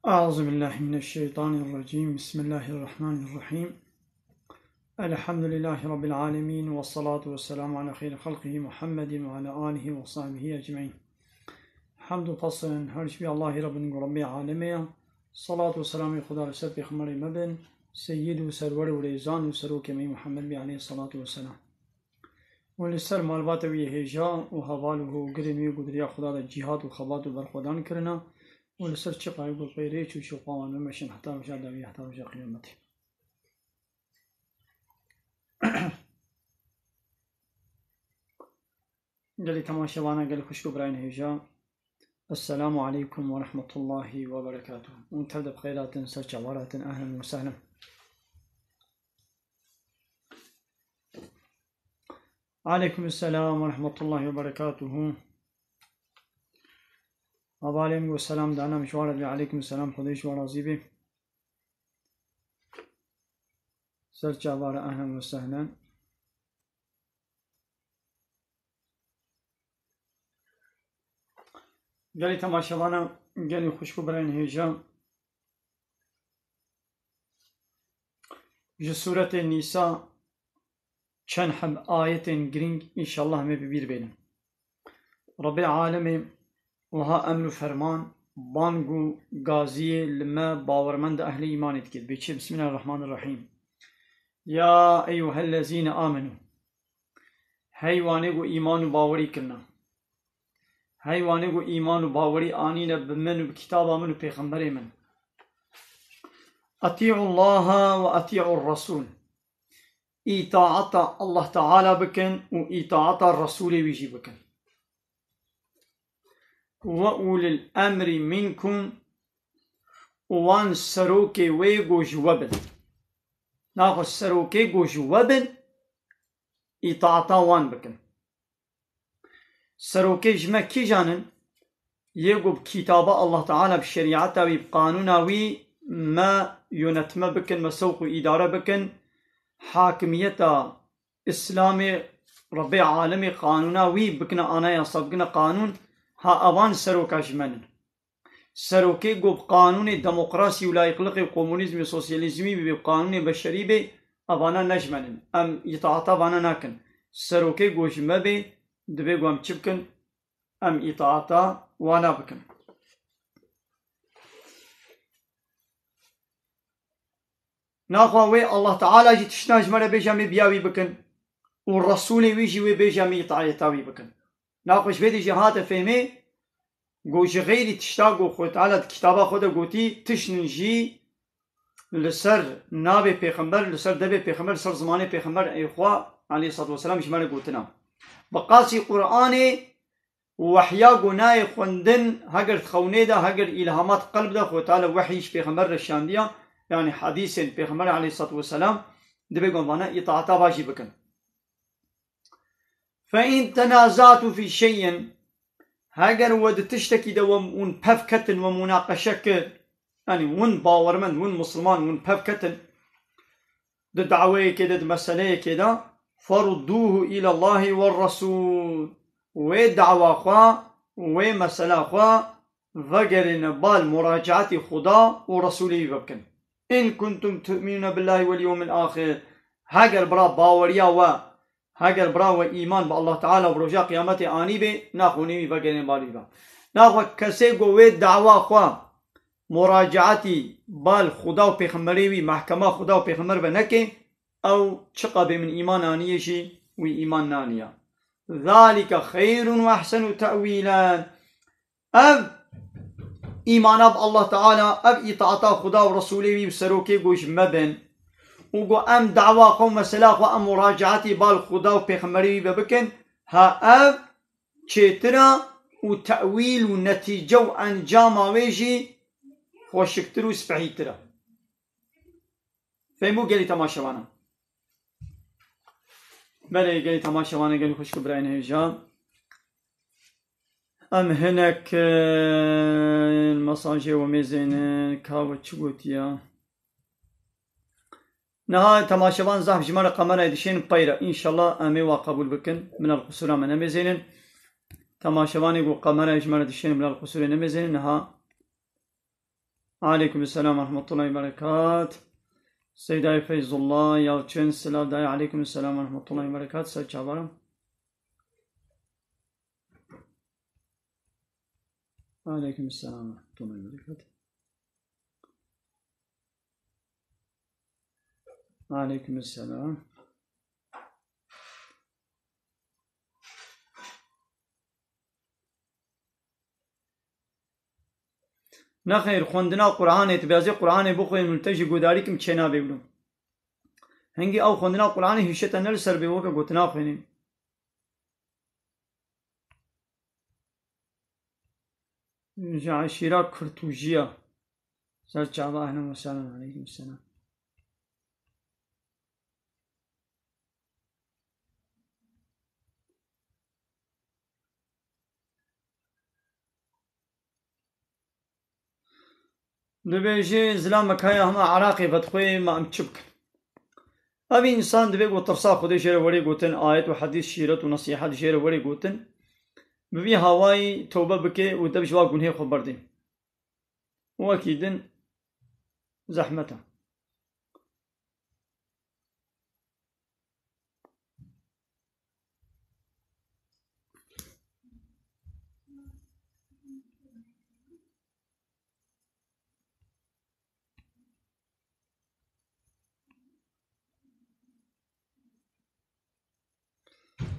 أعوذ بالله من الشيطان الرجيم. بسم الله الرحمن الرحيم. الحمد لله رب العالمين، والصلاة والسلام على خير خلقه محمد وعلى آله وصحبه أجمعين. حمد فصل هرش بي الله رب عالمية. صلاة والسلام خدا رسول بخمر مبن سيد وسرور وريزان وسروك مي محمد بي عليه الصلاة والسلام. ولسر مالبات وی هجا و حواله گرمی و گدریا خدا دا جهاد و خبات و برخودان کرنا ولسر چقای و پیری چو شقوان و مشن حتی وشا داوی حتی وشا قیامتی. قلی تماشوانا قلی خوشکو براین هجا. السلام عليكم ورحمة الله وبركاته. ونتبدأ بخيرات سر جوارات. أهلا وسهلا. عليكم السلام ورحمة الله وبركاته. وعليكم السلام دعنا مشوارد عليكم السلام خديش ورازيبي سر جوار. أهلا وسهلا. قالي تماشوانا قالي خوشكو برين هيجا جسورة النساء چند هم آية گرینگ إنشاءالله همه ببیر بینم. رب العالمين وها أمر فرمان بانگو غازي لما باورمند أهل إيمان اتكد بيچه. بسم الله الرحمن الرحيم. يا أيها الذين آمنوا هيوانيگو إيمان باوري كرنا هيوانيگو إيمان باوري آنين بمن بكتاب من وبيغمبر من أطيعوا الله وأطيعوا الرسول. إطاعة الله تعالى بكن وإطاعة الرسول بيجي بكن. وأولي الأمر منكم وان سروكي ويغو جوابن ناخذ سروكي غو جوابن إطاعة وان بكن. سروكي جمع كي جانن يغو بكتاب الله تعالى بشريعته وبقانونه ما ينتم بكن مسوق إدارة بكن حاكمية إسلامي رب عالمي قانونا وي بكنا أنا يصبقنا قانون ها أوان سروكا جمنن. سروكي قو بقانون ديمقراسي ولا يقلق كومونيزم سوسياليزمي بقانون بشري بي أوانا نجمنن أم إطاعتا وانا ناكن. سروكي قو جمبي دبي قو أم چبكن أم إطاعتا وانا بكن. ناخوة الله تعالى جي تشناج مرة بيجامي بياوي بكن والرسول ويجي وبيجامي يطاعتاوي بكن. ناخوش بيدي جهات فهمي قوش غيري تشتاقو خود تعالى كتابا خود قوتي تشنجي لسر نابي پیغمبر لسر دبي پیغمبر لسر زماني پیغمبر ايخوا عليه الصلاة والسلام جمال قوتنا بقاسي قرآني وحيا قناي خوندن هاگر تخوني دا هاگر إلهامات قلب دا خود تعالى وحيش پیغمبر رشانديا يعني حديث پیغمبر عليه الصلاة والسلام دبي قنوانا إطاعتا باجي بكن. فإن تنازعت في شيء هاگر ود تشتكي دا ون بفكتن ومناقشة يعني ون باورمن ون مسلمان ون بفكتن دا دعوة كده دا مسألة كده فردوه إلى الله والرسول ودعوة خوا ومسألة خوا وغيرنا بالمراجعة خدا ورسوله ببكن. إن كنتم تؤمنون بالله واليوم الآخر هاگر برا باوريا و هاگر برا و ایمان با الله تعالی و رجا قیامت آنی به ناخونی بگرین بالی با ناخو کسی گوه دعوا خوا مراجعتی بال خدا و پیغمبری وی محکمه خدا و پیغمبر بنکه او چقا به من ایمان آنیه شی و ایمان نانیه. ذالک خیر و احسن تأویلا. او ایمانا با الله تعالی او اطاعتا خدا و رسولی وی بسروکی گوش مبن وقو أم دعوة قوم مسلاق وأم مراجعتي بالخدا وبيخمري ببكن ها أب چترا وتأويل ونتيجة وأنجام ويجي خوشكتر وسبحيترا. فهمو قالي تماشوانا بلي قالي تماشوانا قالي خوشك براين هيجا أم هناك المساجي وميزين كاوة چوتيا نهاية تماشوان زحف جمال قمرة يدشين بيرا إن شاء الله أمي وقبول بكن من القصور من أميزين تماشوان يقول قمرة جمال يدشين من القصور نميزين نها عليكم السلام ورحمة الله وبركاته. سيداي فيض الله يالچن سلام داي. عليكم السلام ورحمة الله وبركاته. سيد چابارم. عليكم السلام ورحمة الله وبركاته. عليكم السلام. نخير خوندنا قرآن اتبازي قرآن بخوين ملتجي قداريكم چنا بيبلو هنگي او خوندنا قرآن هشتا نل سر بيوكا قوتنا خوينين عشيرة كرتوجية سر چابا اهلا وسلام. عليكم السلام. دبيجي زلامك هيا هما عراقي فتخوي ما امتشبك ابي انسان دبي قو ترسا خودي شير وري قوتن آيات وحديث شيرت ونصيحة شير وري قوتن ببي هواي توبة بكي ودبش واقون هي خبردين واكيدن زحمته.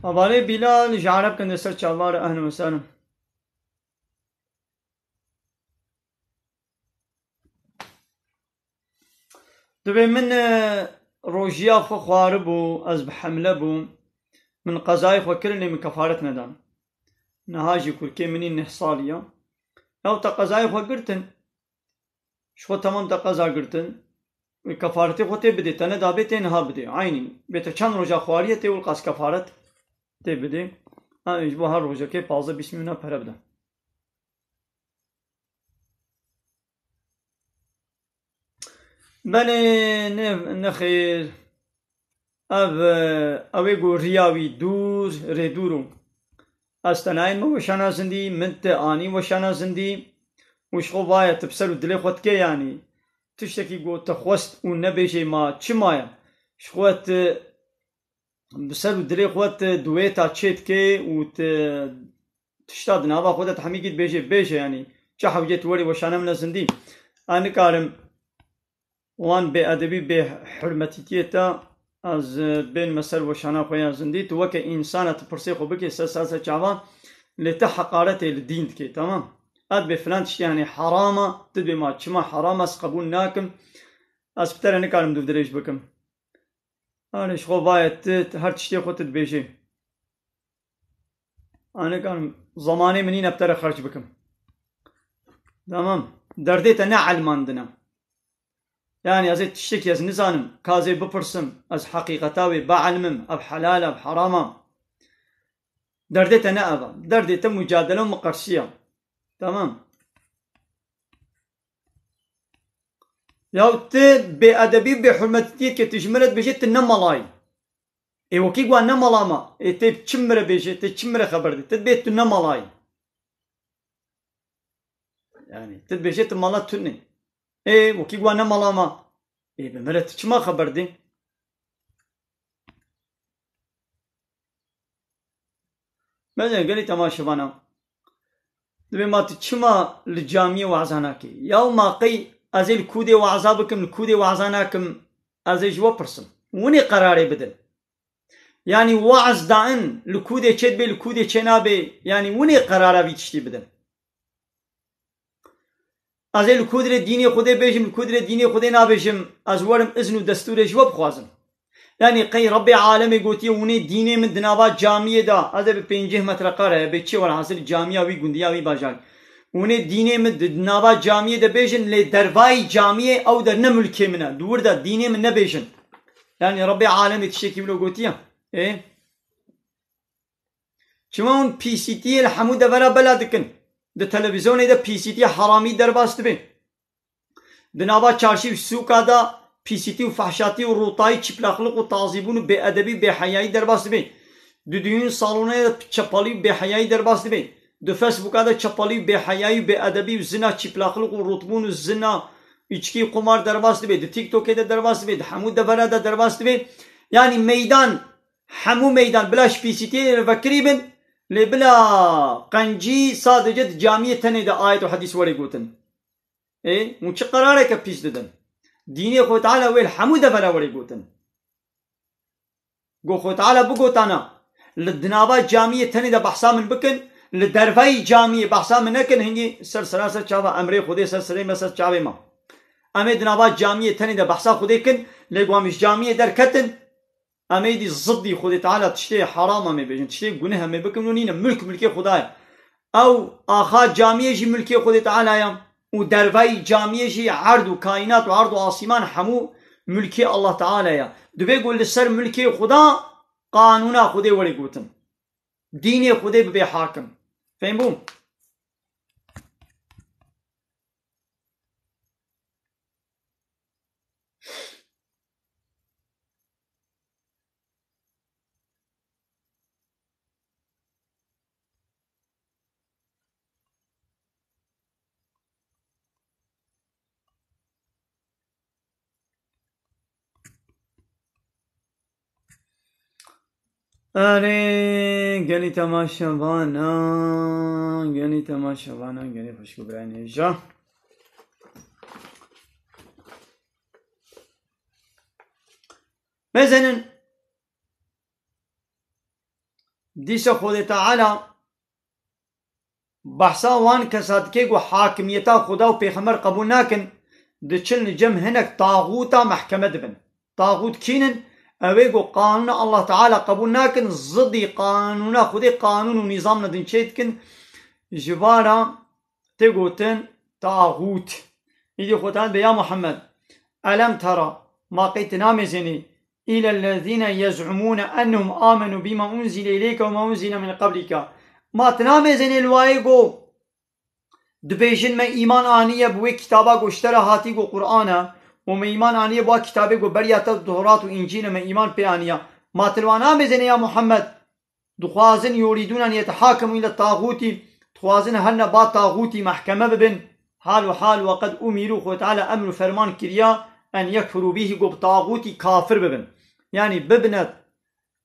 أبالي بلال جعرب كان يسر چاوار أهلا وسهلا. دبي من روجيا خو خواربو از بحمله بو من قضايا خو كلني من كفارة ندم نهاجي كل مني نحصاليا أو تقضايا خو قرتن شو تمام تقضا قرتن كفارتي خو تبدي تنا دابتي نها بدي عيني بيتشان روجا خوارية تقول قاس كفارة تبدي أنا bu her roja ki fazla bismillah para bida. بله نخیر اوی گو ریاوی دور ردورو استناین مو وشانا زندی منت آنی وشانا زندی وش خو باید تبسر و دلی خود که یعنی تشتکی گو تخوست و نبیجی ما چی مایا شخوت بسر و دلی خود دویتا چید که و تشتاد نابا خودت حمیگید بیجی یعنی چه حوجت وری وشانا من زندی آنی کارم وان بأدبي بحرمتيتا از بين مسر وشانا خويا زنديت وك إنسانة تبرسيخو بكي ساسا چاوا لتحقارته الدين كي تمام اد بفلان تشتي يعني حرامة تدبي ما چما حرامة قبول ناكم از بتر انا كارم دو دريش بكم انا شخو بايت هر تشتي خو تدبيشي انا كارم زماني منين ابتر خرج بكم تمام درديت انا علماندنا يعني أزيد تشتكي أز نزانم كازي ببرسم أز حقيقتاوي بعلمم أب حلال أب حرامة دردت أنا أبا دردت مجادلة مقرشية تمام ياو بأدبي بحرمتيت كتجمرت بجيت النملاي إيه وكي قوان نملاما إيه تبتشمر بيجي تبتشمر خبر دي تبيت النملاي يعني تبيجيت المالات تني إيه وكي قوانا ملاما إيه بمرت چما خبر دي ماذا قالي تماشبانا دبي ما تچما للجامية وعزاناكي ياو ما قي أزي الكودي وعذابكم الكودي وعزاناكم أزي جوا برسم وني قراري بدل يعني وعز دائن الكودي چد بي الكودي چنابي يعني وني قرارا بيتشتي بدل از الکودر دینی خودی بیشم الکودر دینی خودی نبیشم از ورم اذن و دستور جواب خوازم یعنی قی رب عالمی گویی اونی دینی من دنبال جامعه دا از به 5 متر قاره به چی ور حاصل جامعه وی گندیا وی باجان اونی دینی من دنبال جامعه دا بیشن ل دروای جامعه او در نملکی منه دور دا دینی من نبیشن یعنی رب عالمی تشکی بلو گویی چما اون پی سی تی الحمود ورا بلادکن ده تلویزیون ده پی سی تی حرامی در باست بین دنبا چارشی و سوکا دا پی سی تی و فحشاتی و روتایی چپلاخلق و تعذیبون و بی ادبی بی حیایی در باست بین دو دیون سالونه چپالی بی حیایی در باست بین دو فیسبوکا دا چپالی بی حیایی و بی ادبی و زنا چپلاخلق و روتبون و زنا içki قمار درباست بید تیک توک ده درباست بید همو دفره ده درباست بید يعني ميدان همو ميدان بلاش بيسيتي فكريبن لبلا قنجي صادجت جامية تاني ده آية وحديث وري قوتن ايه وش قرارك بيس ددن ديني خو تعالى ويل همو دفره وري قوتن قو خو تعالى بقوتانا للدنابات جامية تاني ده بحسا من بكن لدرفاي جامية بحسا من نكن هنجي سر چاوا امري خودي سر مسر چاوي ما امي دنابات جامية تاني ده بحسا خودي كن لقوا مش جامية در كتن امي دي ضدي خودي تعالى تشتي حرام امي بيجن تشتي گناه امي بكن ونين ملكي خداي او اخا جامية جي ملكي خودي تعالى يا ودرفاي جامية جي عرض وكائنات وعرض وآسمان حمو ملكي الله تعالى يا دبي يقول للسر ملكي خدا قانونا خودي ولي قوتن ديني خودي ببي حاكم فهمون अरे गली तमाशा वाना गली खुशखबराई नेजा مثلا ديسا خود تعالى بحثا وان كسات كيغو حاكميتا خدا و پیغمبر قبول ناكن دچل جم هنك طاغوتا محكمة دبن طاغوت كينن اويغو قانون الله تعالى قبول ناكن ضدي قانونا خودي قانون ونظامنا دنشيتكن جبارا تيغوتن طاغوت يجي خوتان بيا محمد ألم ترى ما قيت نامزني إلى الذين يزعمون أنهم آمنوا بما أنزل إليك وما أنزل من قبلك ما تنامزني الوايغو دبيجن ما إيمان آنية بوي كتابا اشترى هاتيغو قرآنا وما إيمان آنية بوا كتابه بريات الدهورات وإنجيل ما إيمان بآنية ما تلوانا مزني يا محمد دخوازن يريدون أن يتحاكموا إلى الطاغوت دخوازن هن با طاغوتي محكمة ببن حال وقد أمروا خو تعالى أمر فرمان كريا أن يكفروا به قب طاغوتي كافر ببن يعني ببنت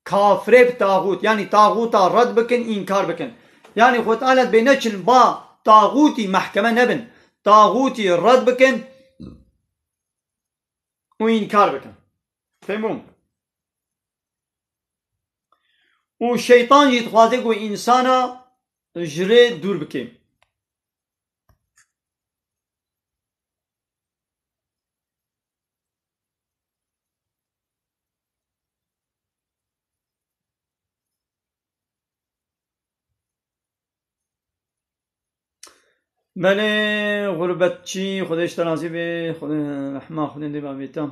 كافر بطاغوت يعني طاغوتا رد بكن إنكار بكن يعني خو تعالى بينشل با طاغوتي محكمة نبن طاغوتي رد بكن وإنكار بكن فهمون والشيطان يتخاذق إنسانا جري دور بكين بله غربت چی خودش ترازی به خود رحمه خود دی باویتا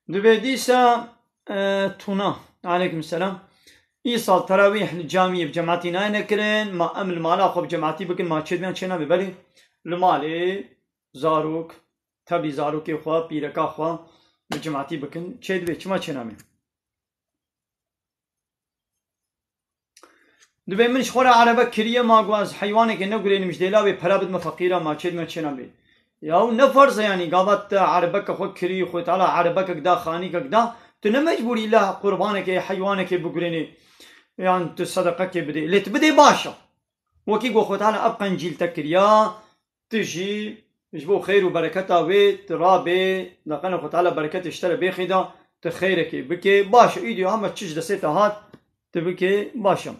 دبيديسا تونا عليكم السلام إيصال تراويح الجامعة بجماعتنا نكرن ما أمل مالا خب جماعتي بكن ما تشد بيان شنا ببالي لمالي زاروك تبي زاروك خوا بيركا خوا بجماعتي بكن تشد بي چما شنا مي دبي منش خورا عربة كريه ما قواز حيوانك نقولين مش ديلاوي برابد مفقيرة ما تشد بيان شنا بي ياو نفرز يعني قابت عربك خو كري خو تعالى عربك كدا خانيك كدا تنمجبوري له قربانك حيوانك بقريني يعني تصدقك بدي اللي تبدي باشا وكي خو تعالى ابقى انجيل تكريا تجي يجبو خير وبركتها ويت رابي لقنا خو تعالى بركته اشترى بيخدا تخيرك بكي باشا ايديو هم تشج دسيتا هات تبكي باشا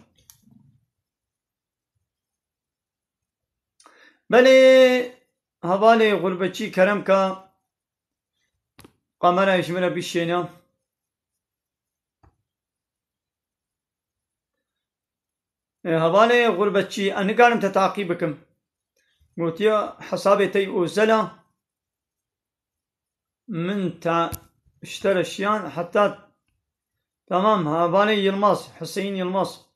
بلي هوالي غربتشي كرمكا قمرا يشمرا بيشينا هوالي غربتشي أنا قارم تتعقيبكم قلت يا حسابي تي أوزلا من تا اشترى الشيان حتى تمام هوالي يلماس حسين يلماس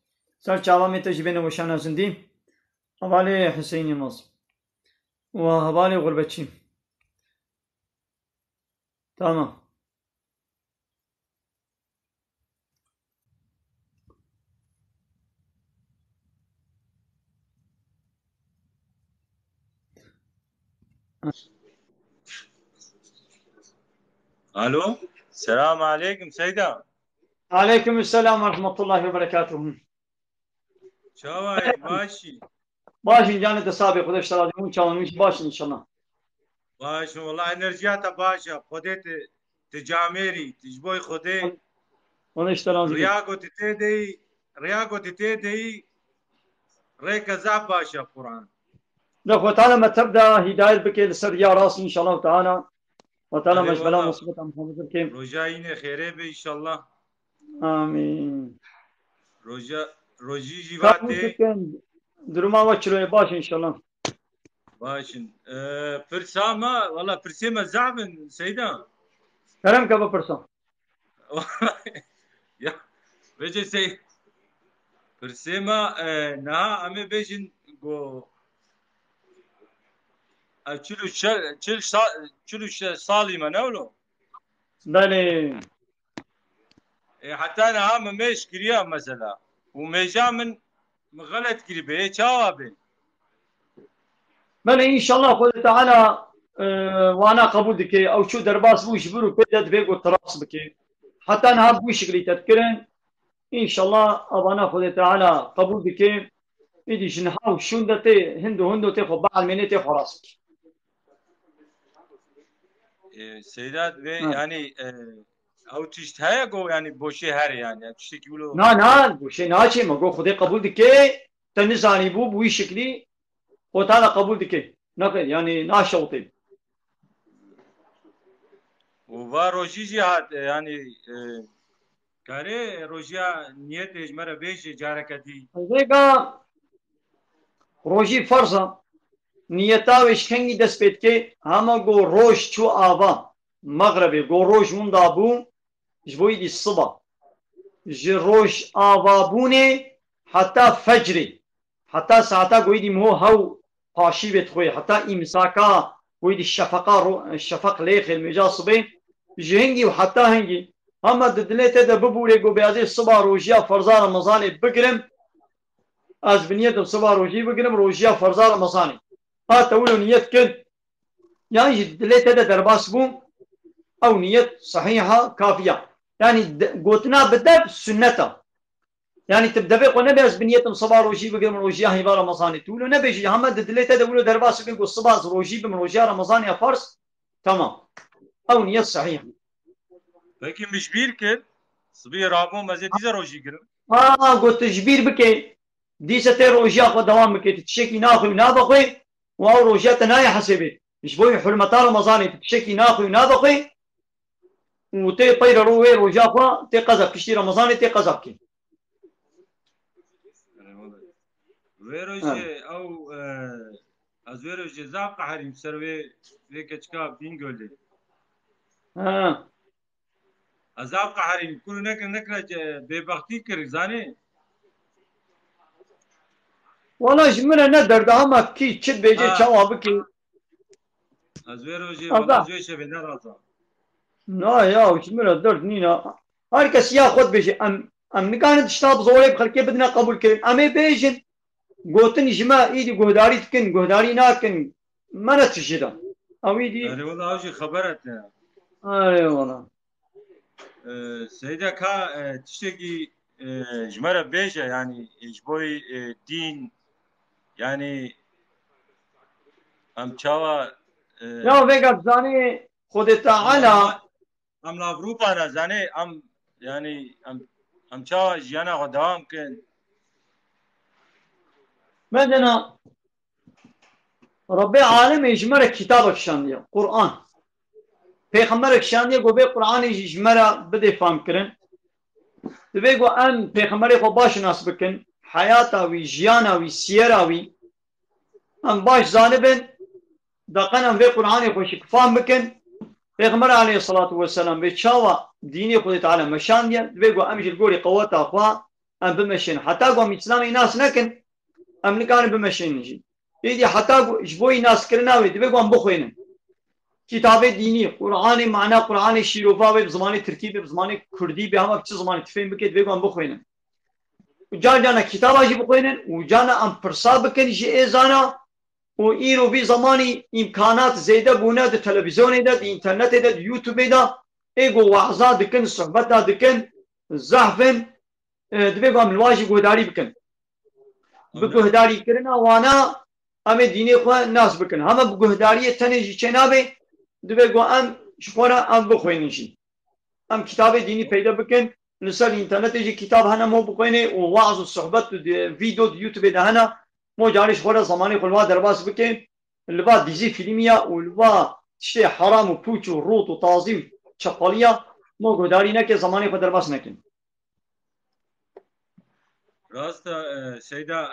صار شعبامي تجيبين وشانا زندي هوالي حسين يلماس وهوالي غربتشي تمام. الو، السلام عليكم سيدة. عليكم السلام ورحمة الله وبركاته. شواي ماشي؟ باشن جانت سابق خدش ترى مو تشاون باشن إن شاء الله. ماشي والله، انا رجعت باشا، خديت تجاميري تجبوي خدي خدش ترى زين. رياقو تتيدي ريك زعب باشا قرآن. لو تعالى ما تبدأ هداية بك لسر يا راس إن شاء الله تعالى. وتعالى اري مجبلا والله، مصيبة محمد الكريم. رجايني خيري بي ان شاء الله. آمين. روجي كابو جيباتي. تكن درما وشلو باش إن شاء الله. باشن فرسامة والله، فرسيمة زعبن سيدة. كرم كابو برسا. يا بيجي سي فرسيمة نها امي بيجن جو چلو سالی منولو. بله. حتى انا هم مش كريا مثلا وميجا من غلط كري به جوابي. بله إن شاء الله خد تعالى وانا قبول دكي او شو درباس بوش برو كده بيقو تراس بكي حتى انا بوش شكلي تذكرن ان شاء الله ابانا خد تعالى قبول دكي ايدي شنحاو شون دتي هندو تي خو بعد مني تي خلاص. سيدات يعني او تشتهي جو يعني بوشي هاري يعني تشتكي يقولوا. نا بوشي ناشي مگو خدي قبول دكي تنزاني بو بوي شكلي وتعالى قبول دكي نقل يعني ناشوطي. وبا روجي جهات يعني كاري روجيا نيت اجمره بيش جاركتي. زيقا روجي فرصة نيتاوش كنگي دست بيت كي هما گو روش چو آبا مغربي گو روش من دابو جبوي دي الصبح جي روش آبا بوني حتى فجري حتى ساعتا قوي دي مو هاو پاشي بيت خوي حتى إمساكا قوي دي الشفق ليخ المجا صبي جي هنگي وحتى هنگي هما ددليته دا ببولي قو بيازي الصبح روجيا فرزا رمضاني بقرم از بنيتم صبح روجي بقرم روجيا فرزا رمضاني تقولوا نية كد يعني دليت هذا درباس بوم أو نية صحيحة كافية يعني قوتنا بدأ سنته يعني تبدأ بقى نبي أز بنية صباح روجي بقى من روجي هاي رمضان تقولوا نبي جي هم دليت هذا تقولوا درباس بقى الصباح روجي بمن روجي رمضان يا فرس تمام أو نية صحيحة. لكن مش بير كد صبي رابو مزيد ديزا روجي كرم. قلت تجبير بكي دي ستة روجي أخذ دوام بكي تشكي ناخذ ونابخي وأو روجي تناي حسبي مش بوي حرمتها رمضان تشكي ناخذ ونابخي وتي طير روي وجافا تي قزق كشتي رمضان تي قزق كي ويروجي او از ويروجي زاق حريم سروي ليك اشكا بين قولي ازاق حريم كل نكره ببختي كرزاني والله جمنا ندر ده ما كي تشد بيجي جواب كي از ويروجي والله زويشه بنرازا لا يا جمنا درد نينا هركس ياخذ بيجي ام كانت تشتاب زوري بخلكي بدنا قبول كريم امي بيجن قوتن جما ايدي قهداري تكن قهداري ناكن ما نتشجدا او ايدي يعني والله اوجي خبرتنا. اي والله سيدة كا تشتكي جمرة بيجا يعني اجبوي دين يعني ام تشاوا يا فيقا زاني خد تعالى ام لافروبا انا زاني ام يعني ام تشاوا جيانا غدام كن مدنا ربي عالم يجمر كتابك شاندية قرآن پیغمبرك شاندية قو بي قرآن يجمر بدي فهم كرن دبي قو ام پیغمبري خو باش ناس بكن حياتا وي جيانا وي سيرا وي ام باش زانبن دقنا في قرآن خو شك فهم بكن پیغمبر عليه الصلاة والسلام بيتشاوا ديني خود تعالى مشاندية دبي قو امجل قولي قوتا اخوا ام بمشين حتى قو اسلامي ناس نكن ام نكان بمشين نجي يدي حتى جبوي ناس كرناوي دبي قو ام بخوينن كتاب ديني قرآن معنى قرآن شيروفا بزمان تركي بزمان كردي بهم بچ زمان تفهم بكت بيگم بخوينن وجانا كتاب اجي بخوينن وجانا ام پرسا بكن جي ازانا وإيرو بي زماني إمكانات زيادة بونا ده تلفزيون ده إنترنت ده يوتيوب ده إيجو وعظات دكن صحبت دكن زحفن دبيگم الواجب گهداری بکن بگهداری کرنا وانا ام دینی خو ناس بکن همه بگهداری تنجی چنابه دبیگو ام شخورا ام بخوینشی ام کتاب دینی پیدا بکن لسر اینترنت جی کتاب هنا مو بخوینه و وعظ و صحبت و ویدیو یوتیوب ده هنا مو جارش خورا زمانی خلوا درباس بکن لبا دیزی فیلمیا و لبا تشتی حرام و پوچ و روت و تعظیم چپالیا مو گهداری نکه زمانی خود درباس نکن راستا سيدا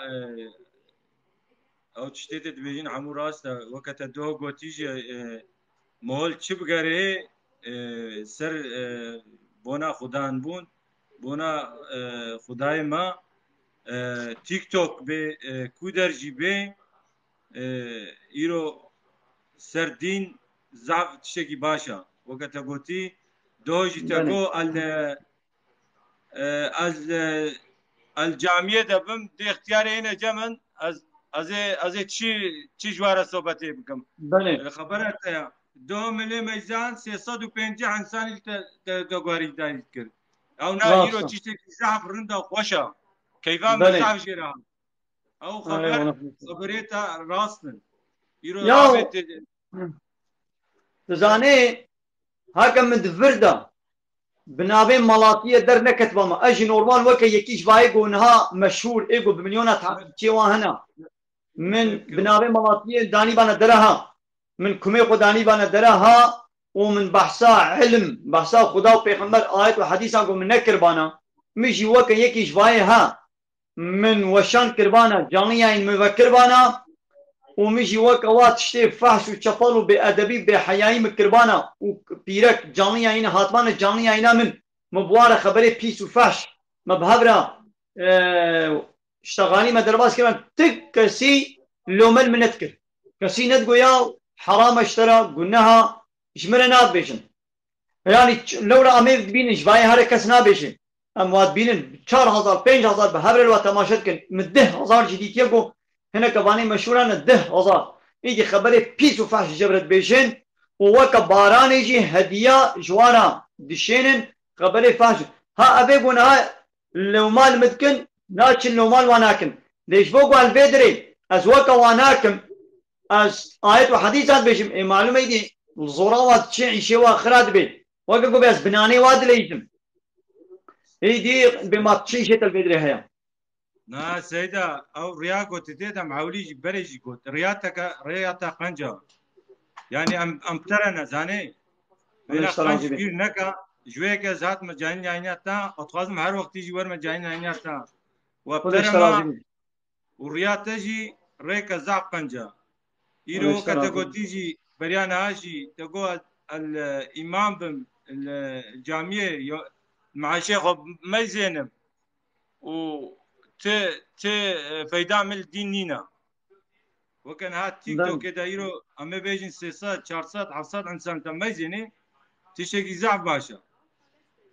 او تشتيت دبيجين عمو راستا وقت دو قوتيجي مول چب گره سر بونا خدان بون بونا خدای ما تيك توك به کودر جی به ایرو سردین زعف تشتكي باشا وقت قوتي دوجي تقو الجامعه دبم دي اختيار هنا جمن از چی جواره صحبتی بکم خبرت یا 2 ملی میزان 350 انسانی دگواری دارید کرد او نه ایرو چیشتی زعف رنده خوشا کیفا مزعف جیره او خبریتا راستن ایرو رابط تزانه هاکم مدفرده بنابه ملاطية در نكتبه ما اجي نورمال وكا يكيش بايقو انها مشهور ايقو بمليونات تيوا هنا من بنابه ملاطية داني بانا درها من كميقو داني بانا درها ومن بحثا علم بحثا خدا و پیغمبر آيات و حديثا قو من نكربانا ميجي وكا يكيش بايها من وشان كربانا جانيا ان مفكربانا وميجي وكا وات شتي فحش وشفال وبأدبي بحياي مكربانا وبيرك جانيا اين هاتبانا جانيا اينا من مبوارة خبري بيس وفحش مبهبرا اشتغالي ما درباس كمان تك كسي لومل من نذكر كسي ندقو يا حرام اشترى قلناها اشمرنا نابيشن يعني لو را امي بين جواي هر كس نابيشن اموات بينن 4000 5000 بهبر الوتماشت كن مده 1000 جديد يقو هنا كباني مشهورة ده هزار يجي خبري بيس وفحش جبرت بيشن ووكا باران يجي هدية جوانا دشينن خبري فحش ها أبي قلنا لو مال مدكن ناكن لو مال واناكن ليش بوقوا البدري أز وكا واناكم أز آيات وحديثات بيشم إيه معلومة يدي الزراوات شيء شيء آخرات بي وكا قو بس بناني واد ليتم يدي بما تشيشة البدري هيا نا سيدا او ريا قلت تيدا معوليجي بريجي قلت رياتا قنجا يعني ام ترى زاني بينا قنج كبير نكا جويكا ذات مجانين عينياتا اتخاذم هر وقت يجي ور مجانين عينياتا وابترما ورياتا جي ريكا زعب قنجا ايرو كتاقو تيجي بريانا هاشي تقو الامام بم الجامعة مع شيخ ما زينب و ت فايدة من الدين نينا وكان هات تيك توك كده يرو اما بيجن 600 400 500 انسان تميزني تشتكي زعف باشا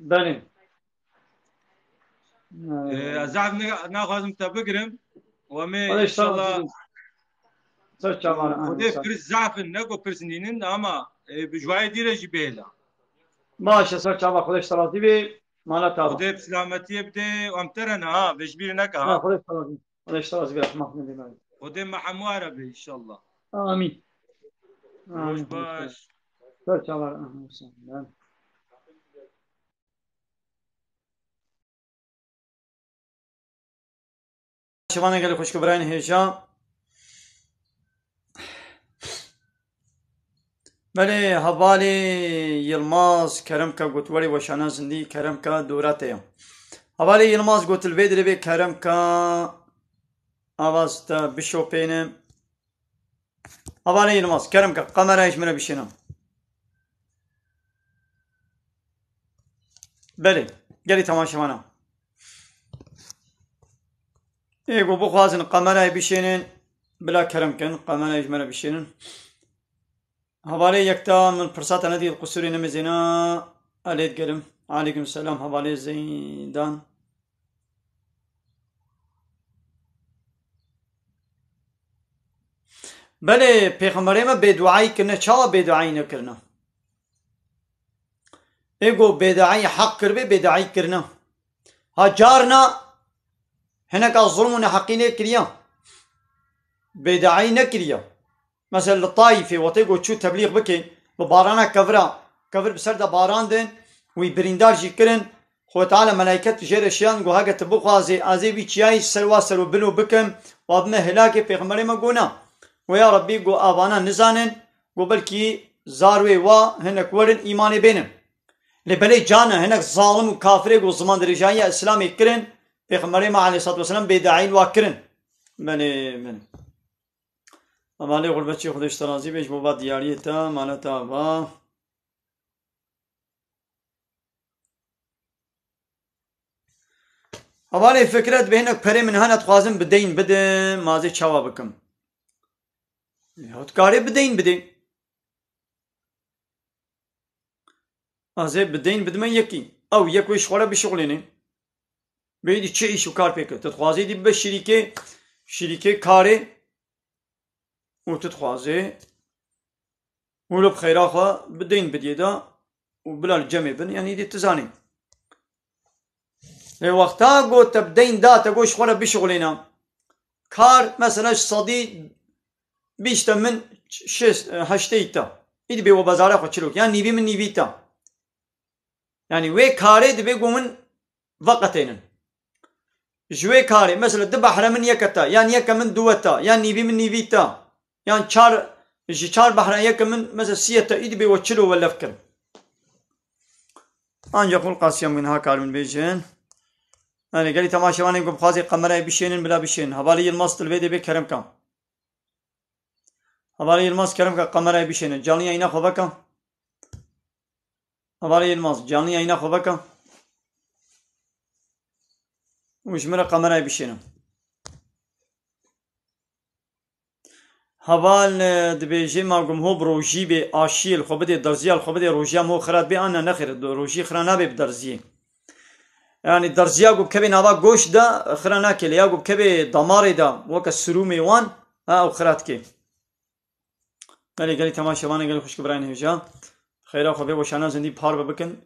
بله زعف ناخذ متبقرم وما ان شاء الله ودي فرز زعف نكو فرسنين اما بجواي ديرجي بيلا ماشي صار شباب خدش تراضي بي مالتها ودي بسلامتي بدي وامترنا ها بجبير نكا ها خدش تراضي بي رحمه الله ودي محموارة بي ان شاء الله امين روش باش صار شباب شبانه قال خوش كبرين هيجا بله حوالی یلماز کرمکا گوتوری وشانا زندی کرمکا دوراته حوالی یلماز گوتل ویدری به کرمکا آواز تا بشوپینه حوالی یلماز کرمکا قمره ایش منه بشینم بله گلی تماشاوانا ایگو بخوازن قمره بشینن بلا کرمکن قمره ایش منه بشینن هبالي يكتا من فرصات ندي القصوري نمزينا أليت قلم عليكم السلام هبالي زيدان بله پیغمبر ما بدعایی کرنه چا بدعایی نکرنه ایگو بدعایی حق کربه بدعایی کرنه ها جارنا هناك الظلم حقينه كريا بدعي نكريا مثلا الطائفة وتيجو تشو تبليغ بكي ببارانا كفر بسرد باران دين وي بريندار جي كرن خو تعالى ملائكة جير اشيان جو هاگا تبوخ ازي بيچياي سلوا سلو بنو بكم وابن هلاكي پیغمبر ما گونا ويا ربي جو آبانا نزانن جو بلكي زاروي وا هناك ورن ايمان بينن لبلي جانا هناك ظالم وكافر جو زمان رجايا اسلامي كرن پیغمبر ما عليه الصلاة والسلام بدعين واكرن من امالي غربتشي خودش ترازي بيش بابا دياريتا مالتا با امالي فكرت بينك پري من هنا تخوازم بدين بده مازي چاوا بكم هتكاري بدين بدين ازي بدين بدمن يكي او يكوي شغله بشغليني بيدي چه iş و کار پیکر تتخوازی دی به شریکه کاری و تتخوازی ولو بخيرا خوا بدين بديدا وبلا الجمع بن يعني دي تزاني وقتا قو تبدين دا تقوش خورا بشغلنا كار مثلا صدي بيشتا من هشتيتا إدي بيو بازارا خوا چلوك يعني نيبي من نيبيتا يعني وي كاري دي بيقو من وقتين جوي كاري مثلا دب بحر من يكتا يعني يك من دوتا يعني نيبي من نيبيتا يعني چار بحر يك من مثلا سيتا إدي بيو چلو ولا فكر أنجا قول قاسيا منها كار من بيجين يعني قالي تماشواني يقول بخازي قمرة بشين بلا بشين هبالي الماس تلفيدي بي كرم كان هبالي الماس كرم كان قمرة بشين جاني اينا خوبكا هبالي الماس جاني اينا خوبكا وش مرة قمرة بشين هبال دبيجي ما قم هو بروجي بي آشيل خوبدي درزيال خوبدي روجيا مو خرات بي أنا نخير روجي خرانا بي بدرزي يعني درزيا قب كبي نابا قوش دا خرانا كلي قب كبي دماري دا وكا سرومي وان او خرات كي قالي تماشا وانا قالي خوش كبراين هجا خيرا خوبي وشانا زندي بحار ببكن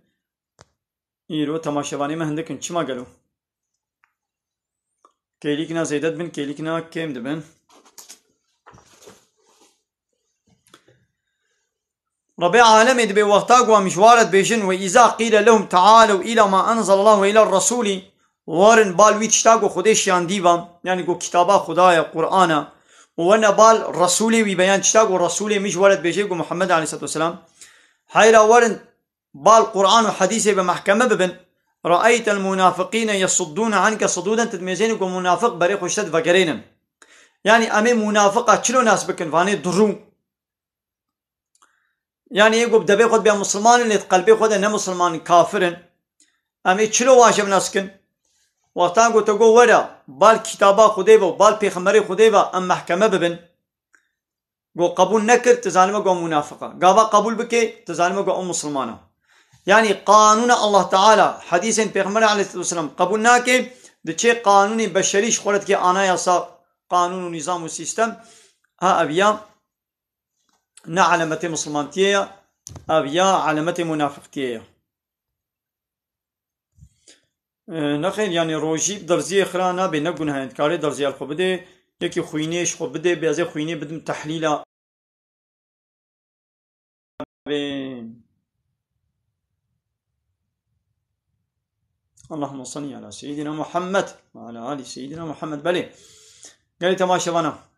ايرو تماشا واني ما هندكن چما قالو كيليكنا زيدت بن كيليكنا كيم دبن ربيع عالمي دبي وقتاق ومشوارت بيجن وإذا قيل لهم تعالوا إلى ما أنزل الله وإلى الرسول وارن بال ويتشتاقوا خديش يانديبا يعني قو كتابا خدايا قرآنا وانا بال رسولي ويبيان تشتاقوا رسولي مشوارت بيجيقوا محمد عليه الصلاة والسلام حيلا وارن بال قرآن وحديثي بمحكمة ببن رأيت المنافقين يصدون عنك صدودا تدميزين قو منافق بريق وشتد فقرينا يعني أمي منافقة چلو ناس بكن فاني درو يعني يقول دبي خد بيا مسلمان اللي قلبي خد إنه مسلمان كافرن أمي چلو واجب ناسكن وقتان قلت تقول ورا بال كتابا خديبا وبال بيخمري خديبا أم محكمة ببن قو قبول نكر تزالمه قو منافقة قابا قبول بكي تزالمه قو مسلمانة يعني قانون الله تعالى حديث بيخمري عليه الصلاة والسلام قبول ناكي دچه قانوني بشريش خورت كي آنا ياسا قانون ونظام وسيستم ها أبيا نا علامتي مسلمانتية أبيا علامتي منافقتية نخيل يعني روجي بدرزية خرانا بنقول هاي كاري درزية الخو بده يكي خوينيش خو بده بيازي خويني بدم تحليلا اللهم صل على سيدنا محمد وعلى آل سيدنا محمد بلي قال تماشى وانا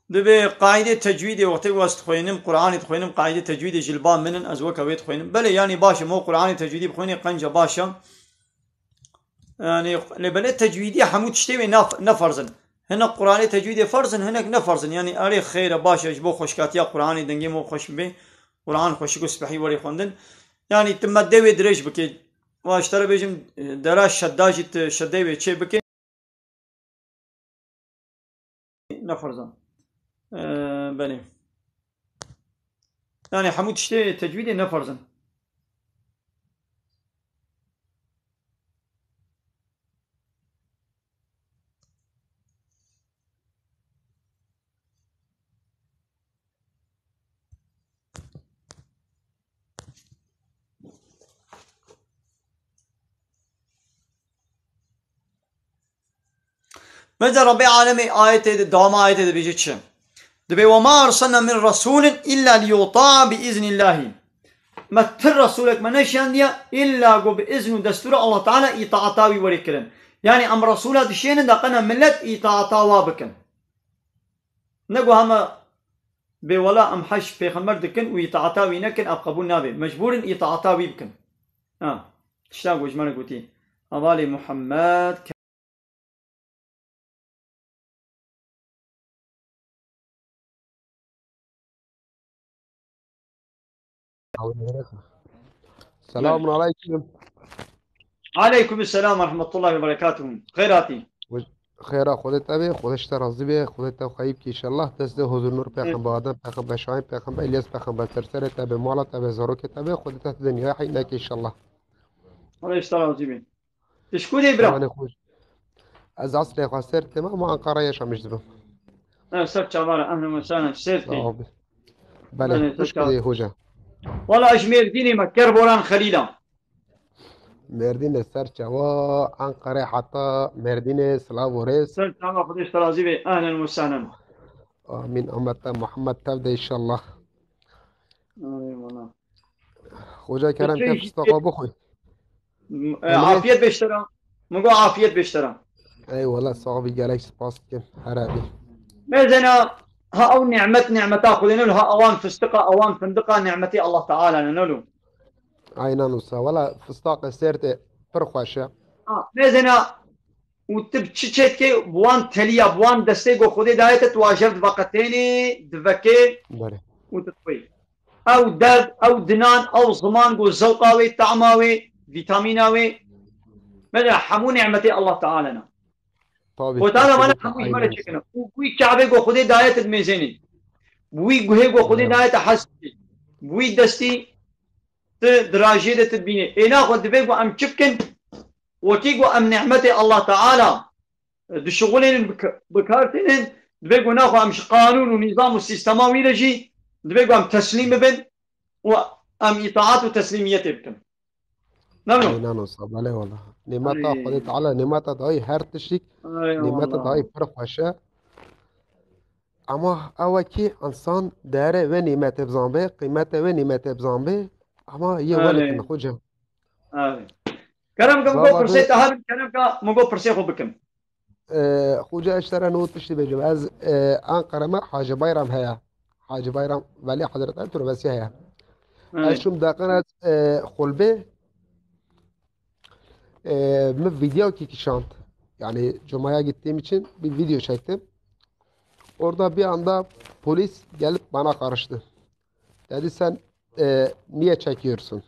دبي قاعدة تجويد وقت واسط خوينم قرآن تخوينم قاعدة تجويد جلبان منن أزوك بيت خوينم بلى يعني باشا مو قرآن تجويدي بخويني قنجة باشا يعني لبلى تجويدي حمود تشتوي نفرزن هنا قرآن تجويدي فرزن هناك نفرزن يعني أري خير باشا جبو خوشكاتيا قرآن دنجي مو خوش بي قرآن خوشكو سبحي وري خوندن يعني تم دوي دريج بكي واشترى بيجم دراش شداجت شداوي تشي بكي نفرزا بله يعني حمود شتي تجويدي نفرزا ماذا ربي عالمي آية دوام آية بيجي تشم دبي وما أرسلنا من رسول إلا ليطاع بإذن الله ما تر رسولك ما نشان ديا إلا قو بإذن دستور الله تعالى إطاعتاوي وريكرن يعني أم رسولات الشيء دقنا ملت إطاعتاوا بكن نقو هما بولا أم حش في خمر دكن وإطاعتاوي نكن أب قبول نابي مجبور إطاعتاوي بكن تشتاق وجمال قوتي أضالي محمد السلام عليكم. عليكم السلام ورحمة الله وبركاته. خيراتي. خير خودت أبي خودش ترازی به خودت خیب کی الله دست حضور نور پیغمبر آدم پیغمبر شاهین پیغمبر الیاس پیغمبر سرسر تبع مالت تبع زاروک تبع خودت دنیا حی نکی الله. خودش ترازی به. تشکودی برا. از اصل خاصر تمام انقره یشمش دبم. سر چهار أهلا وسهلا سيرتي. بله تشکودی هوجا. والله أجمير ديني مكر بوران خليلا. مردين سر چوا انقره حتى مردين سلاوريس. سر چهار خودش ترازی به أهلا وسهلا. من أمة محمد تبدأ إن شاء الله. والله. خوجا كلام كيف استقابو خوي. عافية بيشترى. مقو عافية بيشترى. أي والله صعب جالك سباس كم هرابي. مازنا ها أو نعمة تأخذين له ها أوان فستقة أوان فندقة نعمتي الله تعالى ننلو. عينا نوسا ولا فستاق سيرت فرخوشة. مازنا وتبتشيت كي بوان تليا بوان دستيجو خدي دايت تواجرت وقتيني دفكي. بله. وتطوي. أو درد أو دنان أو زمان جو زوقاوي طعماوي فيتاميناوي. ماذا حمو نعمتي الله تعالى وتعالى ما نحموش مرة شكنا بوي كعبه جو خدي دايت الميزاني بوي جوه جو خدي دايت حسبي بوي دستي دراجة تبيني إنا خد بيجو أم شكن وتيجو أم نعمتي الله تعالى دشغلين بكارتين بيجو ناخو أمش قانون ونظام والسيستماوي رجي بيجو أم تسليم بن وأم إطاعات وتسليمية بكم نعم نعم صعب عليه والله نماتا خدت على نماتا داي هر تشيك نماتا داي فرق وشا اما اوكي انسان داره و نماتا بزنبه قيمته و نماتا بزنبه اما يه ولك نخوجه كلام كم مگو پرسه تهاب كلام کا مگو پرسه خو بكم خوجه اشترى نوت تشتي بجم از انقره ما حاجه بايرام هيا حاجه بايرام ولی حضرت انتر بس هيا اشم دقنت خلبه من video kişant yani Cuma'ya gittiğim için bir video çektim. Orada bir anda polis gelip bana karıştı. Dedi sen niye çekiyorsun?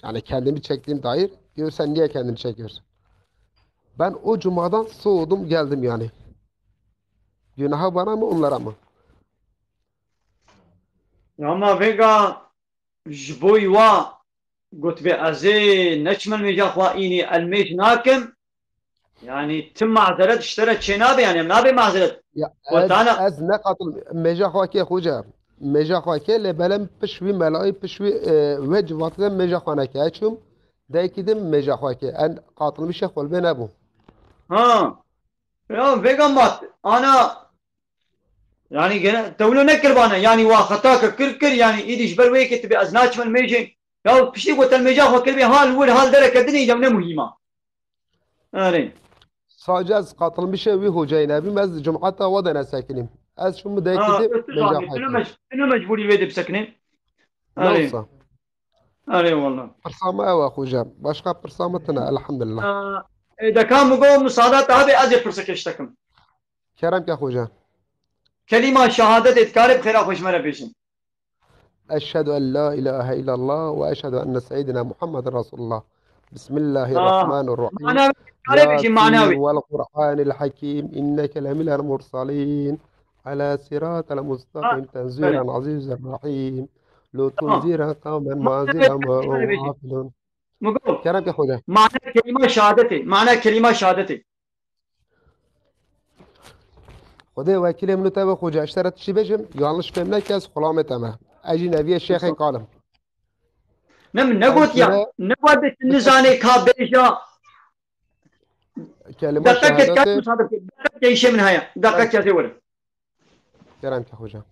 Yani kendimi çektiğim dair diyor sen niye kendini çekiyorsun? Ben o Cuma'dan soğudum geldim yani. Günahı bana mı onlara mı? Ama vega jboywa قلت بأزي نشمل ميجا خوائيني الميج ناكم يعني تم معذرت اشترت شنابي يعني منابي معذرت قلت أنا أز نقطل ميجا خواكي خوجا ميجا خواكي لبلم بشوي ملاي بشوي وجه وطلم ميجا خواناكي هاتشم داي كدم ميجا خواكي أن قاطل مش يخول بين أبو يا فيغان بات أنا يعني تولو نكر بانا يعني واخطاك كركر يعني إيديش برويك تبي أز ناشمل ميجي يا بشي قلت المجاخ وكلبي هال هال درك الدنيا جمله مهمة. أرين. صاجز قاتل مشي ويه جاينا بمز جمعة وضنا ساكنين. أز شو مداي كده مجاخ. شنو مجبوري بيد بسكنين؟ أرين. أرين والله. برسامة أو أخو جام. باشقى برسامتنا الحمد لله. إذا كان مقوم مساعدات هذه أزي فرصة اشتكم. كرم كأخو جام. كلمة شهادة إذكار بخير أخوش مرة بيشن. أشهد أن لا إله إلا الله وأشهد أن سيدنا محمد رسول الله Bismillahirrahmanirrahim. Manavi. Yasin Manavi. vel Kur'anil hakim inneke leminel mursalin ala sıratel Ha, mustakim böyle. tenzilen azizir rahim lo Tamam. tunzira kavmen Manavi. mazira ma Manavi. gafilun. Mugol. Kerem ya Hoca. Mana kelime şehadeti. Mana kelime şehadeti. Hoca vekili emniyete Hoca iştaret şi bejim yanlış femle kes kulamet ama. Eci neviye şeyhin kalım. Ne Em got ya? sure Ne vadet nizane kabeja. kelime Dakika ket kat şehadeti musadık. Dakika keyşe min haya. Dakika kete vurun. Kerem ya Hoca.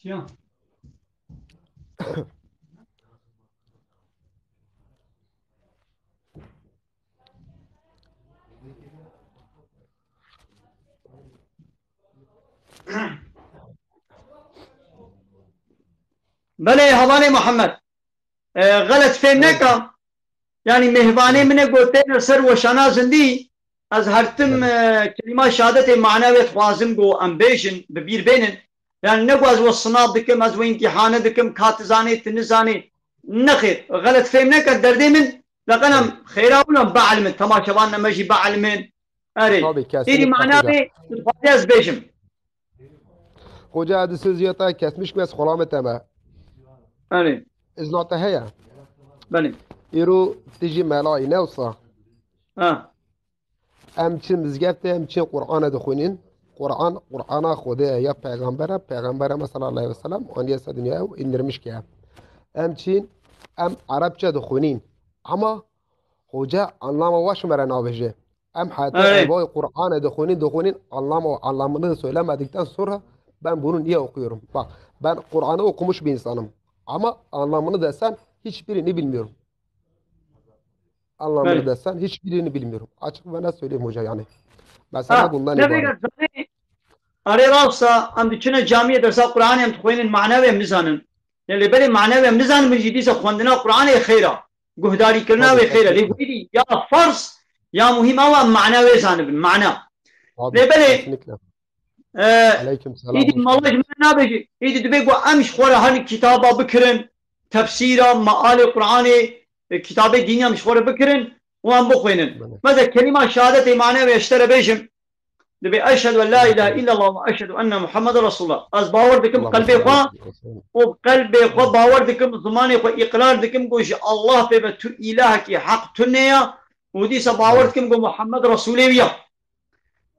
Ya. بله هواني محمد غلط فهم Evet. نکا يعني مهباني من قوتين سر وشانا زندي از هرتم كلمة شهادة معنوية خوازم قو امبيشن ببير بينن يعني نقو از وصناد دكم از وامتحان دكم كاتزاني تنزاني نخير غلط فهم نکا دردي من لقنم خيرا ولم بعلمن تماشبان نمجي بعلمن اري Tabii ديري kesinlikle Hoca. معنوي خوازي از بيشم Hoca adı söz yatağı kesmiş mes kulamet ama. اري İznata heya. بله İru tiji melai nevsa. ها Em çin mizgefte em çin Kur'an'a dixwînin. Kur'an'a Xwedê ya Peygambera mesela aleyhi ve sellem aniye se dünyaya indirmiş ki em çin em Arapça dixwînin. Ama hoca anlama waş mere navêje. Em hatta اري evvay Kur'an'a dixwînin anlamını söylemedikten sonra ben bunu niye okuyorum? Bak ben Kur'an'ı okumuş bir insanım. Ama anlamını desen hiçbirini bilmiyorum. Anlamını اري desen hiçbirini bilmiyorum. Açık ve net söyleyeyim hoca yani. Mesela bundan نبي ibaret. زاني اري راسا ام دچنا جامعه درس قران ام تخوين معنوي مزانن يعني بلي معنوي مزان من جديد خوندنا قران خيرا جهداري كرنا Tabii وخيرا لي kesinlikle. ويدي يا فرض يا مهم او معنوي زانب معنى Tabii لي بلي kesinlikle. Aleyküm selam. ايدي Hoş مالج geldin. من نابجي ايدي دبيقوا امش خورا هني كتابه بكرن تفسيرا معالي قران كتابه دينيا مش خورا بكرن وام بخوينن Böyle. مثلا كلمه شهاده معنوي اشترى بيجم دبي أشهد أن لا إله إلا الله وأشهد أن محمد رسول الله أز باور دكم Allah'ım قلبي خوا selam olsun. وبقلبي خوا باور دكم زماني خوا إقرار دكم قوش الله بيبا تو إلهك حق تنيا ودي باور Böyle. دكم قو محمد رسوله ويا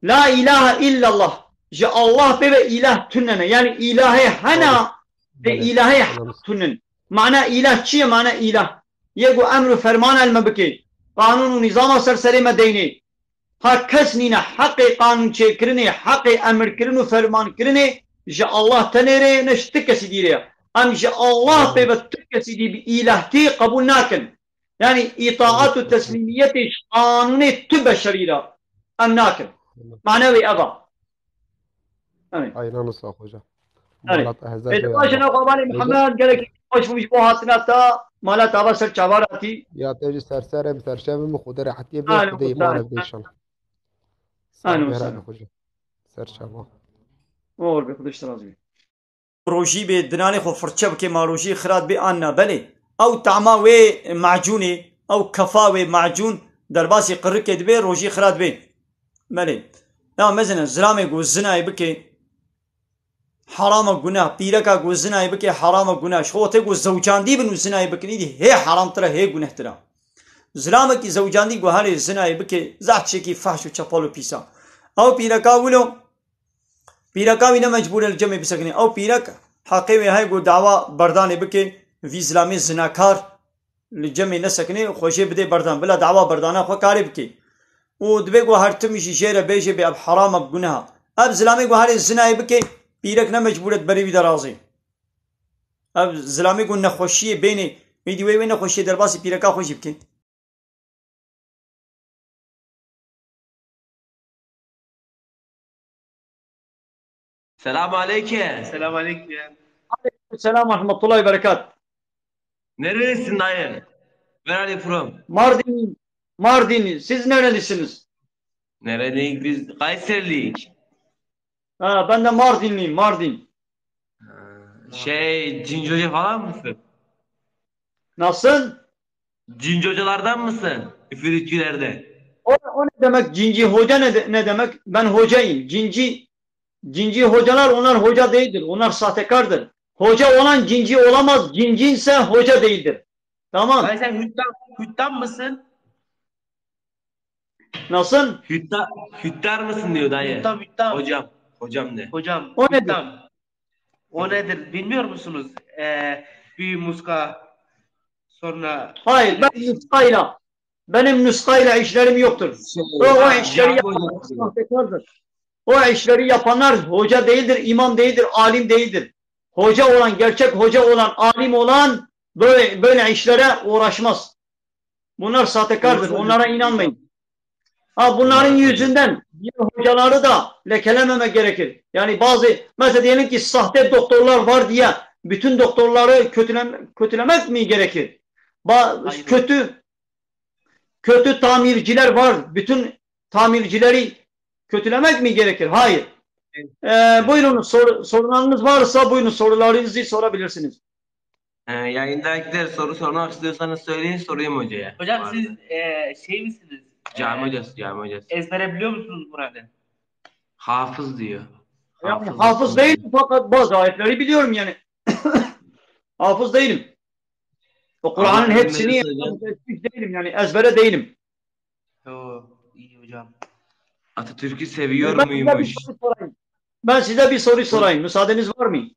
لا إله إلا الله جاء الله بيبا إله تننا يعني إلهي هنا Böyle. إلهي حق Anlamış. تنن معنى إله شيء معنى إله يقو أمر فرمان المبكي قانون ونظام سرسري مديني ha kes nine hakkı kanun çekirine, hakkı emir kirinu ferman kirine, je Allah tenere ne ştikesi dire. Am je Allah pe betkesi di bir ilahti kabul nakin. Yani itaatu teslimiyeti kanuni tü beşerira. Am nakin. Manevi aba. Evet. Aynen sağ hoca. Evet. Malat ahzab Evet. Başına kabali Muhammed gerek başmış bu hatına ta malat aba ser çavarati. ya teci serserem serşevim Xuda rahatiye bir Ahlen Xuda ve iman sahlen. evde inşallah. Ahlen Sağ ve bir sahlen. hoca. Serşeva. Olur be kuduş razı. روجي بي دناني خو فرتشب كي ما روجي خراد بي أنا بلي أو تعما وي معجوني أو كفا وي معجون درباسي قرك دبي روجي خراد بي بلي لا مثلا زرامي جو زنا يبكي حرام جناه بيركا جو زنا يبكي حرام جناه شو تقول زوجان دي بنو زنا يبكي دي هي حرام ترى هي جناه ترى زرامك زوجان دي جو هالي زنا يبكي زعت شكي فحش وشفالو بيسا أو بيركا ولو پیرکا وی نه مجبور الجمع بسکنی او پیرک حقی وی های گو دعوا بردان بکه وی اسلامی زناکار الجمع نسکنی خوشی بده بردان بلا دعوا بردانه خو کاری بکی و دبی گو هر تمی جیره بیجه به اب حرام اب گناه اب اسلامی گو هر زنای بکه پیرک نه مجبورت بری وی درازی اب اسلامی گو نخوشی بینی وی وی نخوشی در باسی پیرکا خوشی بکی Selam aleyküm. Selam aleyküm. Selam rahmetullahi ve berekat. Nerelisin dayı? Where are you from? Mardin, Mardin. Siz nerelisiniz? Nereliyiz biz? Kayseriliyiz. Ha, ben de Mardinliyim, Mardin. Cinci Hoca falan mısın? Nasıl? Cinci hocalardan mısın? Üfürükçülerde. O ne demek? Cinci hoca ne demek? Ben hocayım. Cinci hocalar onlar hoca değildir. Onlar sahtekardır. Hoca olan cinci olamaz. Cincinse hoca değildir. Tamam. Dayı sen hüttan mısın? Nasıl? Hüttar mısın diyor dayı. Hüttam. Hocam de. Hocam O nedir? hüttam. O nedir? Bilmiyor musunuz? Bir muska sonra Hayır, benim nuskayla işlerim yoktur. O işleri yapanlar sahtekardır. O işleri yapanlar hoca değildir, imam değildir, alim değildir. Hoca olan, gerçek hoca olan, alim olan böyle işlere uğraşmaz. Bunlar sahtekardır. Onlara inanmayın. Bunların yüzünden diğer hocaları da lekelememek gerekir. Yani mesela diyelim ki sahte doktorlar var diye bütün doktorları kötülemek mi gerekir? Kötü tamirciler var. Bütün tamircileri kötülemek mi gerekir? Hayır. Buyurun sorularınız varsa buyurun sorularınızı sorabilirsiniz. Yayındakiler soru sormak istiyorsanız söyleyin sorayım hocaya. hocam Var siz mı? şey misiniz? Cami hocası. Ezbere biliyor musunuz Kur'an'ı? Hafız diyor. Yani hafız değilim fakat bazı ayetleri biliyorum yani. Hafız değilim. O Kur'an'ın hepsini değilim yani ezbere değilim. İyi hocam. Atatürk'ü seviyor Ben size bir muymuş? soru sorayım. Ben size bir soru sorayım. Müsaadeniz var mı?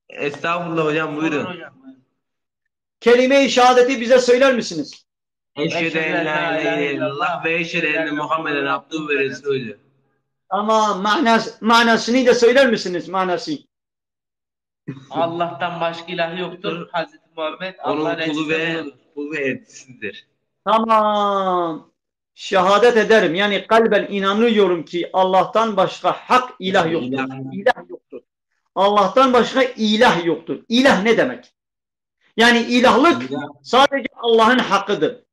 Estağfurullah hocam buyurun. Hocam. Kelime-i şehadeti bize söyler misiniz? Eşhedü en la ilahe illallah ve eşhedü enne Muhammeden abduhu ve resulü. Ama manasını da söyler misiniz? Manası. Allah'tan başka ilah yoktur. Hazreti Muhammed Onun Allah'ın kulu ve elçisidir. Tamam. Şehadet ederim. Yani kalben inanıyorum ki Allah'tan başka hak ilah yoktur. İlah yoktur. Allah'tan başka ilah yoktur. İlah ne demek? Yani ilahlık sadece Allah'ın hakkıdır.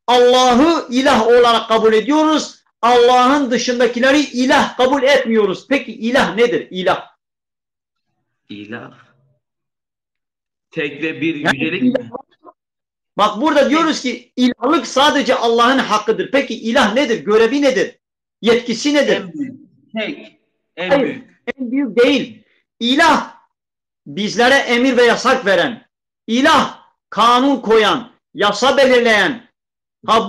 Allah'ı ilah olarak kabul ediyoruz. Allah'ın dışındakileri ilah kabul etmiyoruz. Peki ilah nedir? İlah. İlah. Tek ve bir yücelik mi? Bak burada diyoruz ki ilahlık sadece Allah'ın hakkıdır. Peki ilah nedir? Görevi nedir? Yetkisi nedir? En büyük. Tek. En Hayır, büyük. en büyük değil. İlah bizlere emir ve yasak veren. İlah kanun koyan, yasa belirleyen.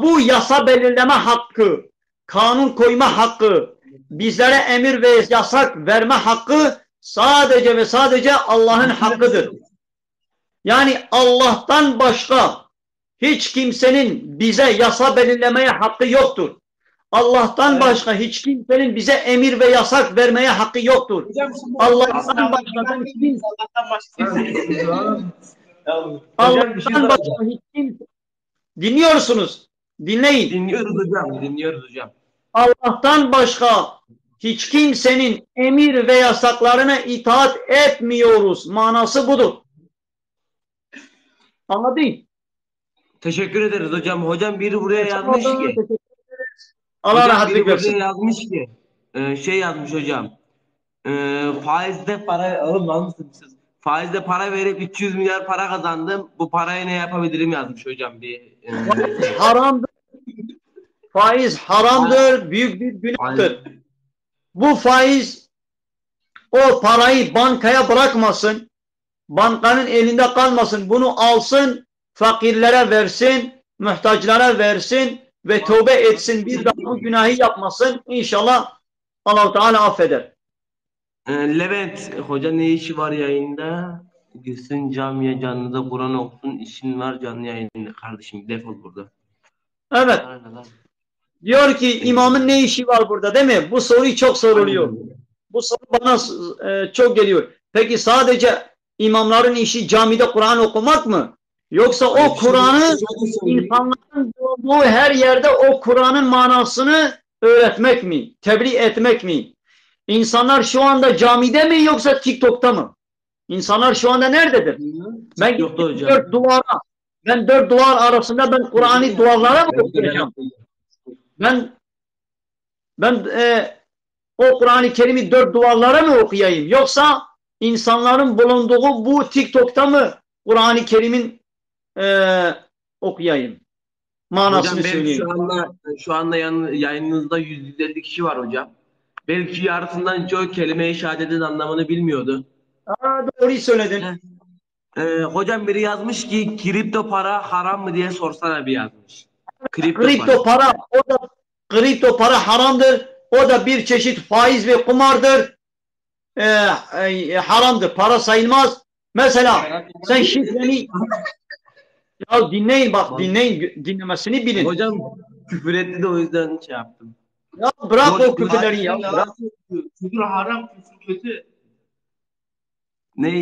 Bu yasa belirleme hakkı, kanun koyma hakkı, bizlere emir ve yasak verme hakkı sadece ve sadece Allah'ın hakkıdır. Yani Allah'tan başka hiç kimsenin bize yasa belirlemeye hakkı yoktur. Allah'tan başka hiç kimsenin bize emir ve yasak vermeye hakkı yoktur. Allah'tan başka hiç kimse dinliyorsunuz. Dinleyin. Dinliyoruz hocam. Allah'tan başka hiç kimsenin emir ve yasaklarına itaat etmiyoruz. Manası budur. Anladın? Teşekkür ederiz hocam. Hocam biri buraya yazmış ki. Allah Hocam rahatlık biri buraya versin. yazmış ki. Şey yazmış hocam. Faizde para almışsınız siz. Faizde para verip 200 milyar para kazandım. Bu parayı ne yapabilirim yazmış hocam Haramdır. Faiz haramdır. Büyük bir günahtır. Bu faiz o parayı bankaya bırakmasın. Bankanın elinde kalmasın. Bunu alsın, fakirlere versin, muhtaçlara versin ve tövbe etsin. Bir daha bu günahı yapmasın. İnşallah Allah-u Teala affeder. Levent hoca ne işi var yayında? Gülsün camiye canlıda Kur'an okusun. İşin var canlı yayında. Kardeşim defol burada. Evet. Diyor ki imamın ne işi var burada değil mi? Bu soru çok soruluyor. Bu soru bana çok geliyor. Peki sadece imamların işi camide Kur'an okumak mı? Yoksa o Kur'an'ı insanların bulunduğu her yerde o Kur'an'ın manasını öğretmek mi? Tebliğ etmek mi? İnsanlar şu anda camide mi yoksa TikTok'ta mı? İnsanlar şu anda nerededir? Ben dört duvar arasında ben Kur'an'ı duvarlara mı okuyacağım? Ben o Kur'an-ı Kerim'i dört duvarlara mı okuyayım? Yoksa insanların bulunduğu bu TikTok'ta mı Kur'an-ı Kerim'in okuyayım? manasını Hocam belki söyleyeyim. şu anda yayınınızda 150 kişi var hocam. Belki yarısından çoğu kelime-i şehadetin anlamını bilmiyordu. Doğruyu söyledin. Hocam biri yazmış ki kripto para haram mı diye sorsana bir yazmış. Kripto para. Kripto para haramdır. O da bir çeşit faiz ve kumardır. Haramdır. Para sayılmaz. Mesela sen şifreni ya dinleyin bak dinleyin dinlemesini bilin. Hocam küfür etti de o yüzden şey yaptım. Ya bırak Yok, o küfürleri ya. Bırak. Küfür haram, küfür kötü. Ne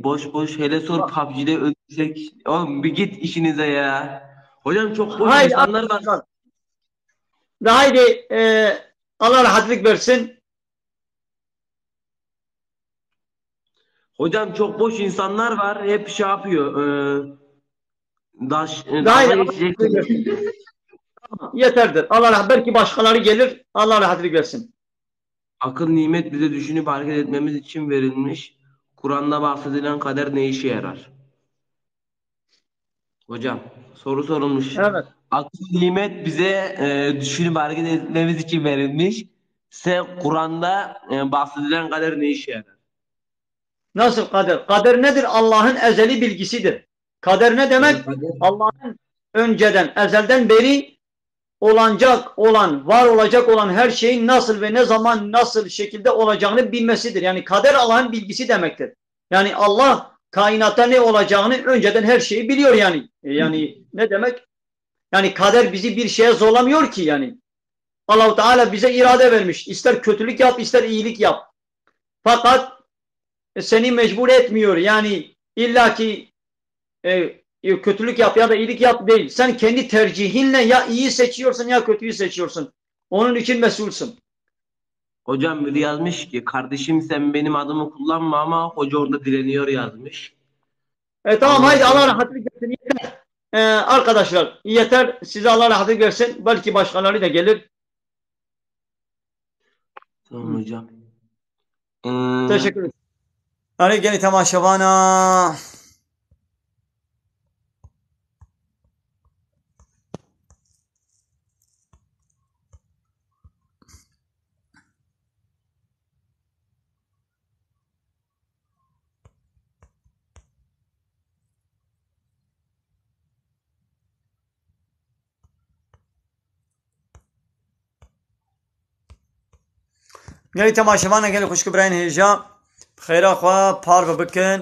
boş hele sor PUBG'de ölecek. Oğlum bir git işinize ya. Hocam çok boş Haydi insanlar var. arkadaşlar. Ve haydi Allah rahatlık versin. Hocam çok boş insanlar var. Hep şey yapıyor. Ve haydi Dalga Allah geçecek. rahatlık versin. Yeterdir. Allah rahat. Belki başkaları gelir. Allah rahatlık versin. Akıl nimet bize düşünüp hareket etmemiz için verilmiş. Kur'an'da bahsedilen kader ne işe yarar? Hocam soru sorulmuş. Evet. Akıl nimet bize düşünüp hareket etmemiz için verilmiş. Kur'an'da bahsedilen kader ne işe yarar? Nasıl kader? Kader nedir? Allah'ın ezeli bilgisidir. Kader ne demek? Kader. Allah'ın önceden, ezelden beri olacak olan, var olacak olan her şeyin nasıl ve ne zaman, nasıl şekilde olacağını bilmesidir. Yani kader Allah'ın bilgisi demektir. Yani Allah kainatta ne olacağını önceden her şeyi biliyor yani. Yani ne demek? Yani kader bizi bir şeye zorlamıyor ki yani. Allah-u Teala bize irade vermiş. İster kötülük yap, ister iyilik yap. Fakat seni mecbur etmiyor. Yani illaki kötülük yap ya da iyilik yap değil. Sen kendi tercihinle ya iyi seçiyorsun ya kötüyü seçiyorsun. Onun için mesulsün. Hocam biri yazmış ki kardeşim sen benim adımı kullanma ama hoca orada direniyor yazmış. Tamam Ondan haydi sonra Allah rahatlık versin. Yeter. Arkadaşlar yeter. Size Allah rahatlık versin. Belki başkaları da gelir. tamam hocam. Teşekkür ederim. Hani gene temaşavana. گەلی تەماشەوانە گەلی خوشک برایان هێژا بخێرا خوا پار بکەن